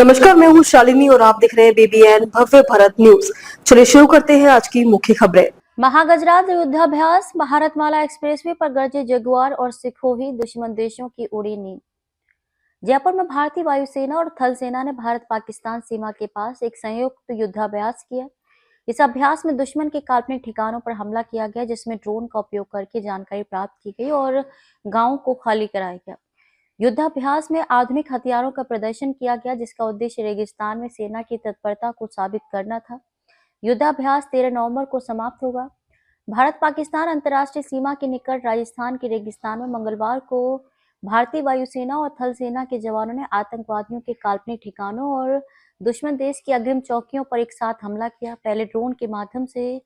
नमस्कार, मैं हूँ शालिनी और आप देख रहे हैं BBN भव्य भारत न्यूज। चलिए शुरू करते हैं आज की मुख्य खबरें। महागजरात युद्धाभ्यास, भारतमाला एक्सप्रेसवे पर गरजे जगुआर और सिखोही, दुश्मन देशों की उड़ी नींद। जयपुर में भारतीय वायुसेना और थल सेना ने भारत पाकिस्तान सीमा के पास एक संयुक्त युद्धाभ्यास किया। इस अभ्यास में दुश्मन के काल्पनिक ठिकानों पर हमला किया गया, जिसमें ड्रोन का उपयोग करके जानकारी प्राप्त की गई और गांवों को खाली कराया गया। युद्धाभ्यास में आधुनिक हथियारों का प्रदर्शन किया गया, जिसका उद्देश्य रेगिस्तान में सेना की तत्परता को साबित करना था। युद्धाभ्यास 13 नवंबर को समाप्त होगा। भारत पाकिस्तान अंतर्राष्ट्रीय सीमा के निकट राजस्थान के रेगिस्तान में मंगलवार को भारतीय वायुसेना और थल सेना के जवानों ने आतंकवादियों के काल्पनिक ठिकानों और दुश्मन देश की अग्रिम चौकियों पर एक साथ हमला किया। पहले ड्रोन के माध्यम से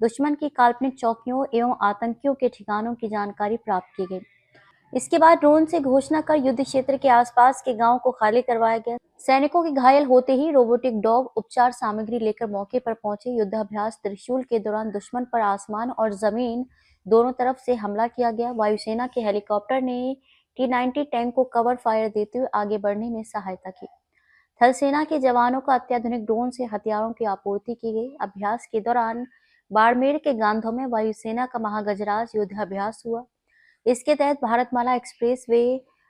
दुश्मन की काल्पनिक चौकियों एवं आतंकियों के ठिकानों की जानकारी प्राप्त की गई। इसके बाद ड्रोन से घोषणा कर युद्ध क्षेत्र के आसपास के गांव को खाली करवाया गया। सैनिकों के घायल होते ही रोबोटिक डॉग उपचार सामग्री लेकर मौके पर पहुंचे। युद्धाभ्यास त्रिशूल के दौरान दुश्मन पर आसमान और जमीन दोनों तरफ से हमला किया गया। वायुसेना के हेलीकॉप्टर ने T-90 टैंक को कवर फायर देते हुए आगे बढ़ने में सहायता की। थल सेना के जवानों को अत्याधुनिक ड्रोन से हथियारों की आपूर्ति की गई। अभ्यास के दौरान बाड़मेर के गांधों में वायुसेना का महागजराज युद्धाभ्यास हुआ। इसके तहत भारतमाला एक्सप्रेस वे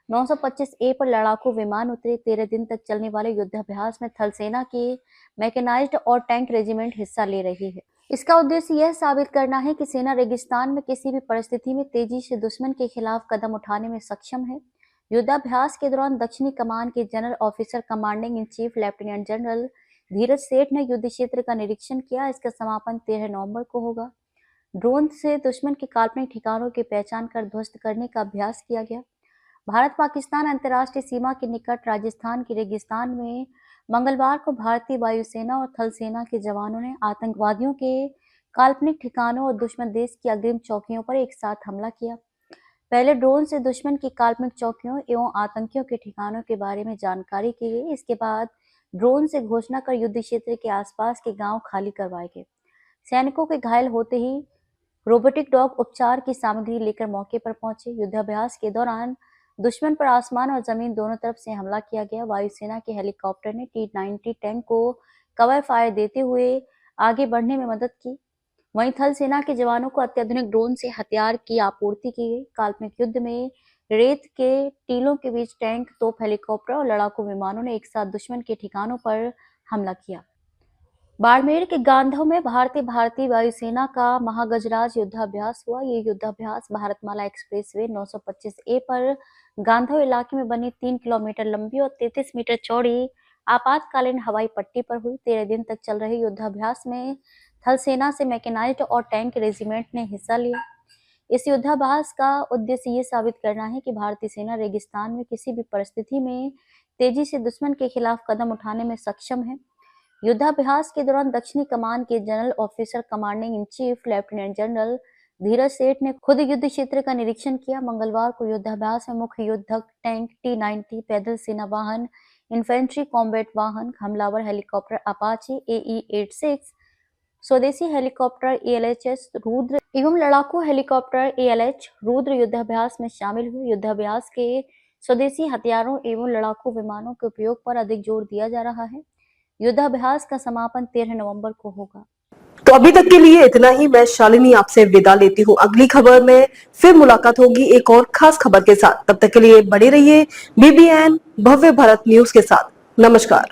925A पर लड़ाकू विमान उतरे। 13 दिन तक चलने वाले युद्धाभ्यास में थल सेना की मैकेनाइज्ड और टैंक रेजिमेंट हिस्सा ले रही है। इसका उद्देश्य यह साबित करना है कि सेना रेगिस्तान में किसी भी परिस्थिति में तेजी से दुश्मन के खिलाफ कदम उठाने में सक्षम है। युद्धाभ्यास के दौरान दक्षिणी कमान के general officer commanding in chief lieutenant general Dheeraj Seth ने युद्ध क्षेत्र का निरीक्षण किया। इसका समापन 13 नवंबर को होगा। ड्रोन से दुश्मन के काल्पनिक ठिकानों की पहचान कर ध्वस्त करने का अभ्यास किया गया। भारत पाकिस्तान अंतर्राष्ट्रीय सीमा के निकट राजस्थान के रेगिस्तान में मंगलवार को भारतीय वायुसेना और थल सेना के जवानों ने आतंकवादियों के काल्पनिक ठिकानों और दुश्मन देश की अग्रिम चौकियों पर एक साथ हमला किया। पहले ड्रोन से दुश्मन की काल्पनिक चौकियों एवं आतंकियों के ठिकानों के बारे में जानकारी की गई। इसके बाद ड्रोन से घोषणा कर युद्ध क्षेत्र के आसपास के गांव खाली करवाए गए। सैनिकों के घायल होते ही रोबोटिक डॉग उपचार की सामग्री लेकर मौके पर पहुंचे। युद्धाभ्यास के दौरान दुश्मन पर आसमान और जमीन दोनों तरफ से हमला किया गया। वायुसेना के हेलीकॉप्टर ने T-90 टैंक को कवर फायर देते हुए आगे बढ़ने में मदद की। वहीं थल सेना के जवानों को अत्याधुनिक ड्रोन से हथियार की आपूर्ति की गई। काल्पनिक युद्ध में रेत के टीलों के बीच टैंक, तोप, हेलीकॉप्टर और लड़ाकू विमानों ने एक साथ दुश्मन के ठिकानों पर हमला किया। बाड़मेर के गांधों में भारतीय वायुसेना का महागजराज युद्धाभ्यास हुआ। ये युद्धाभ्यास भारतमाला एक्सप्रेसवे 925A पर गांधो इलाके में बनी 3 किलोमीटर लंबी और 33 मीटर चौड़ी आपातकालीन हवाई पट्टी पर हुई। 13 दिन तक चल रहे युद्धाभ्यास में थल सेना से मैकेनाइज्ड और टैंक रेजिमेंट ने हिस्सा लिया। इस युद्धाभ्यास का उद्देश्य ये साबित करना है कि भारतीय सेना रेगिस्तान में किसी भी परिस्थिति में तेजी से दुश्मन के खिलाफ कदम उठाने में सक्षम है। युद्धाभ्यास के दौरान दक्षिणी कमान के general officer commanding in chief lieutenant general Dheeraj Seth ने खुद युद्ध क्षेत्र का निरीक्षण किया। मंगलवार को युद्धाभ्यास में मुख्य युद्धक टैंक, T-90, पैदल सेना वाहन, इन्फेंट्री कॉम्बैट वाहन, हमलावर हेलीकॉप्टर अपाचे AE-86, स्वदेशी हेलीकॉप्टर ALHS रुद्र एवं लड़ाकू हेलीकॉप्टर ALH रुद्र युद्धाभ्यास में शामिल हुए। युद्धाभ्यास के स्वदेशी हथियारों एवं लड़ाकू विमानों के उपयोग पर अधिक जोर दिया जा रहा है। युद्धाभ्यास का समापन 13 नवंबर को होगा। तो अभी तक के लिए इतना ही। मैं शालिनी आपसे विदा लेती हूँ। अगली खबर में फिर मुलाकात होगी एक और खास खबर के साथ। तब तक के लिए बने रहिए BBN भव्य भारत न्यूज के साथ। नमस्कार।